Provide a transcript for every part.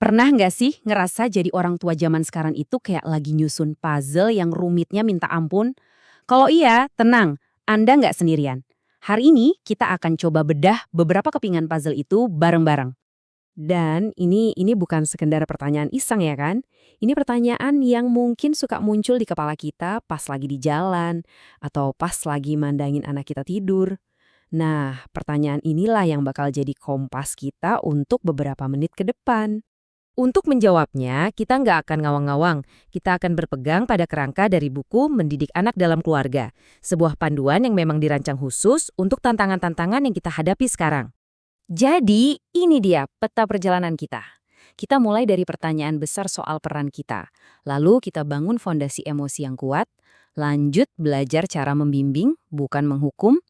Pernah nggak sih ngerasa jadi orang tua zaman sekarang itu kayak lagi nyusun puzzle yang rumitnya minta ampun? Kalau iya, tenang, Anda nggak sendirian. Hari ini kita akan coba bedah beberapa kepingan puzzle itu bareng-bareng. Dan ini bukan sekedar pertanyaan iseng ya kan? Ini pertanyaan yang mungkin suka muncul di kepala kita pas lagi di jalan atau pas lagi mandangin anak kita tidur. Nah, pertanyaan inilah yang bakal jadi kompas kita untuk beberapa menit ke depan. Untuk menjawabnya, kita nggak akan ngawang-ngawang. Kita akan berpegang pada kerangka dari buku Mendidik Anak dalam Keluarga, sebuah panduan yang memang dirancang khusus untuk tantangan-tantangan yang kita hadapi sekarang. Jadi, ini dia peta perjalanan kita. Kita mulai dari pertanyaan besar soal peran kita. Lalu kita bangun fondasi emosi yang kuat, lanjut belajar cara membimbing, bukan menghukum.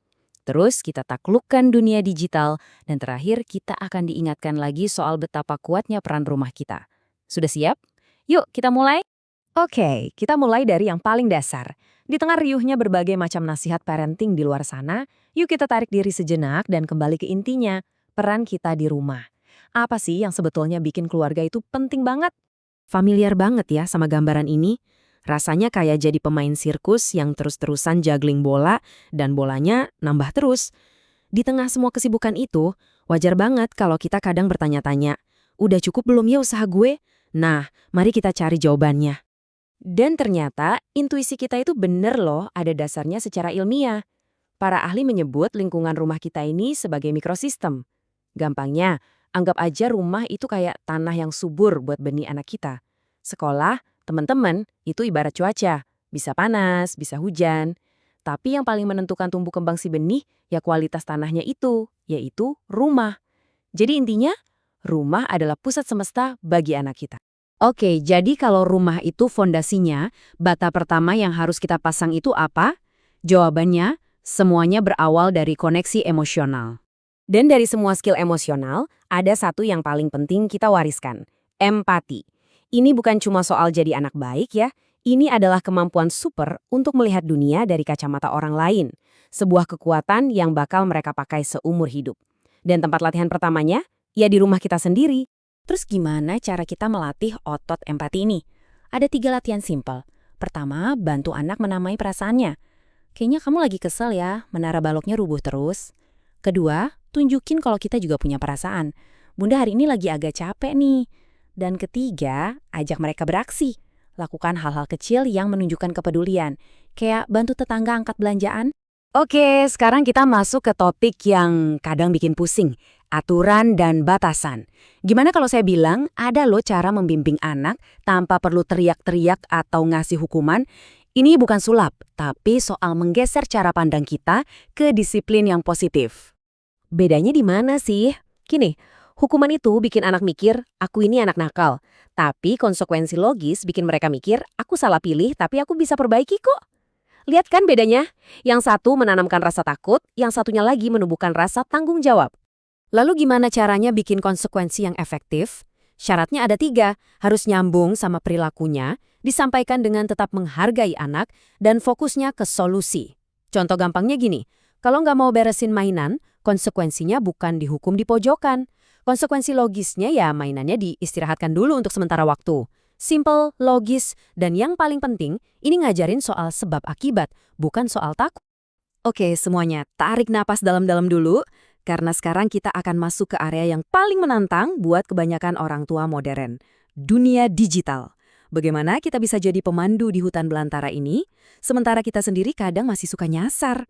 Terus kita taklukkan dunia digital, dan terakhir kita akan diingatkan lagi soal betapa kuatnya peran rumah kita. Sudah siap? Yuk kita mulai? Oke, kita mulai dari yang paling dasar. Di tengah riuhnya berbagai macam nasihat parenting di luar sana, yuk kita tarik diri sejenak dan kembali ke intinya, peran kita di rumah. Apa sih yang sebetulnya bikin keluarga itu penting banget? Familiar banget ya sama gambaran ini. Rasanya kayak jadi pemain sirkus yang terus-terusan juggling bola dan bolanya nambah terus. Di tengah semua kesibukan itu, wajar banget kalau kita kadang bertanya-tanya, udah cukup belum ya usaha gue? Nah, mari kita cari jawabannya. Dan ternyata intuisi kita itu bener loh, ada dasarnya secara ilmiah. Para ahli menyebut lingkungan rumah kita ini sebagai mikrosistem. Gampangnya, anggap aja rumah itu kayak tanah yang subur buat benih anak kita. Sekolah, teman-teman, itu ibarat cuaca. Bisa panas, bisa hujan. Tapi yang paling menentukan tumbuh kembang si benih, ya kualitas tanahnya itu, yaitu rumah. Jadi intinya, rumah adalah pusat semesta bagi anak kita. Oke, jadi kalau rumah itu fondasinya, bata pertama yang harus kita pasang itu apa? Jawabannya, semuanya berawal dari koneksi emosional. Dan dari semua skill emosional, ada satu yang paling penting kita wariskan, empati. Ini bukan cuma soal jadi anak baik ya, ini adalah kemampuan super untuk melihat dunia dari kacamata orang lain. Sebuah kekuatan yang bakal mereka pakai seumur hidup. Dan tempat latihan pertamanya, ya di rumah kita sendiri. Terus gimana cara kita melatih otot empati ini? Ada 3 latihan simpel. Pertama, bantu anak menamai perasaannya. Kayaknya kamu lagi kesel ya, menara baloknya rubuh terus. Kedua, tunjukin kalau kita juga punya perasaan. Bunda hari ini lagi agak capek nih. Dan ketiga, ajak mereka beraksi. Lakukan hal-hal kecil yang menunjukkan kepedulian. Kayak bantu tetangga angkat belanjaan. Oke, sekarang kita masuk ke topik yang kadang bikin pusing. Aturan dan batasan. Gimana kalau saya bilang, ada loh cara membimbing anak tanpa perlu teriak-teriak atau ngasih hukuman. Ini bukan sulap, tapi soal menggeser cara pandang kita ke disiplin yang positif. Bedanya di mana sih? Gini, hukuman itu bikin anak mikir, aku ini anak nakal. Tapi konsekuensi logis bikin mereka mikir, aku salah pilih tapi aku bisa perbaiki kok. Lihat kan bedanya? Yang satu menanamkan rasa takut, yang satunya lagi menumbuhkan rasa tanggung jawab. Lalu gimana caranya bikin konsekuensi yang efektif? Syaratnya ada 3, harus nyambung sama perilakunya, disampaikan dengan tetap menghargai anak, dan fokusnya ke solusi. Contoh gampangnya gini, kalau nggak mau beresin mainan, konsekuensinya bukan dihukum di pojokan. Konsekuensi logisnya ya mainannya diistirahatkan dulu untuk sementara waktu. Simple, logis, dan yang paling penting, ini ngajarin soal sebab akibat, bukan soal takut. Oke, semuanya, tarik napas dalam-dalam dulu, karena sekarang kita akan masuk ke area yang paling menantang buat kebanyakan orang tua modern. Dunia digital. Bagaimana kita bisa jadi pemandu di hutan belantara ini, sementara kita sendiri kadang masih suka nyasar.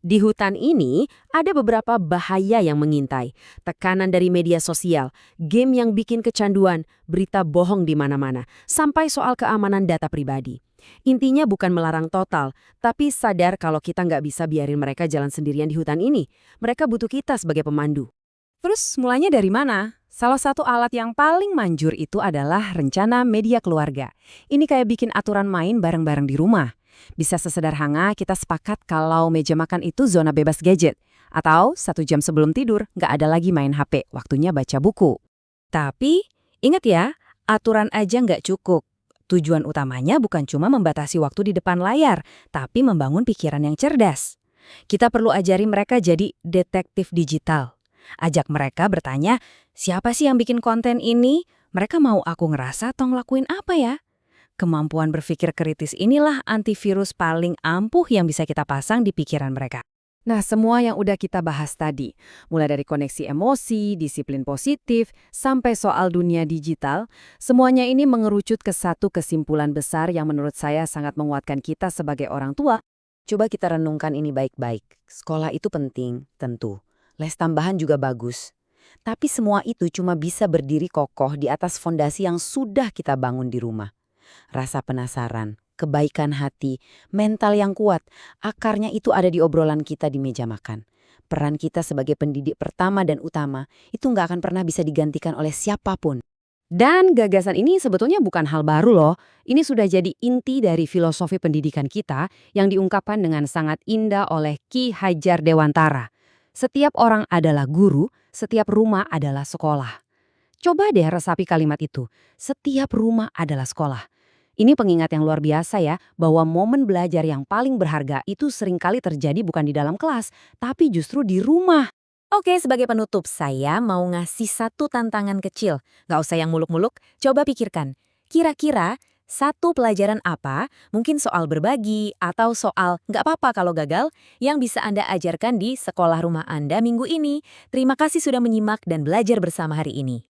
Di hutan ini, ada beberapa bahaya yang mengintai. Tekanan dari media sosial, game yang bikin kecanduan, berita bohong di mana-mana, sampai soal keamanan data pribadi. Intinya bukan melarang total, tapi sadar kalau kita nggak bisa biarin mereka jalan sendirian di hutan ini. Mereka butuh kita sebagai pemandu. Terus mulainya dari mana? Salah satu alat yang paling manjur itu adalah rencana media keluarga. Ini kayak bikin aturan main bareng-bareng di rumah. Bisa sesederhana kita sepakat kalau meja makan itu zona bebas gadget. Atau 1 jam sebelum tidur nggak ada lagi main HP, waktunya baca buku. Tapi ingat ya, aturan aja nggak cukup. Tujuan utamanya bukan cuma membatasi waktu di depan layar, tapi membangun pikiran yang cerdas. Kita perlu ajari mereka jadi detektif digital. Ajak mereka bertanya, Siapa sih yang bikin konten ini? Mereka mau aku ngerasa atau ngelakuin apa ya? Kemampuan berpikir kritis inilah antivirus paling ampuh yang bisa kita pasang di pikiran mereka. Nah, semua yang udah kita bahas tadi, mulai dari koneksi emosi, disiplin positif, sampai soal dunia digital, semuanya ini mengerucut ke satu kesimpulan besar yang menurut saya sangat menguatkan kita sebagai orang tua. Coba kita renungkan ini baik-baik. Sekolah itu penting, tentu. Les tambahan juga bagus. Tapi semua itu cuma bisa berdiri kokoh di atas fondasi yang sudah kita bangun di rumah. Rasa penasaran, kebaikan hati, mental yang kuat, akarnya itu ada di obrolan kita di meja makan. Peran kita sebagai pendidik pertama dan utama itu nggak akan pernah bisa digantikan oleh siapapun. Dan gagasan ini sebetulnya bukan hal baru loh. Ini sudah jadi inti dari filosofi pendidikan kita yang diungkapkan dengan sangat indah oleh Ki Hajar Dewantara. Setiap orang adalah guru, setiap rumah adalah sekolah. Coba deh resapi kalimat itu. Setiap rumah adalah sekolah. Ini pengingat yang luar biasa ya, bahwa momen belajar yang paling berharga itu seringkali terjadi bukan di dalam kelas, tapi justru di rumah. Oke, sebagai penutup, saya mau ngasih satu tantangan kecil. Nggak usah yang muluk-muluk, coba pikirkan. Kira-kira satu pelajaran apa, mungkin soal berbagi atau soal nggak apa-apa kalau gagal, yang bisa Anda ajarkan di sekolah rumah Anda minggu ini. Terima kasih sudah menyimak dan belajar bersama hari ini.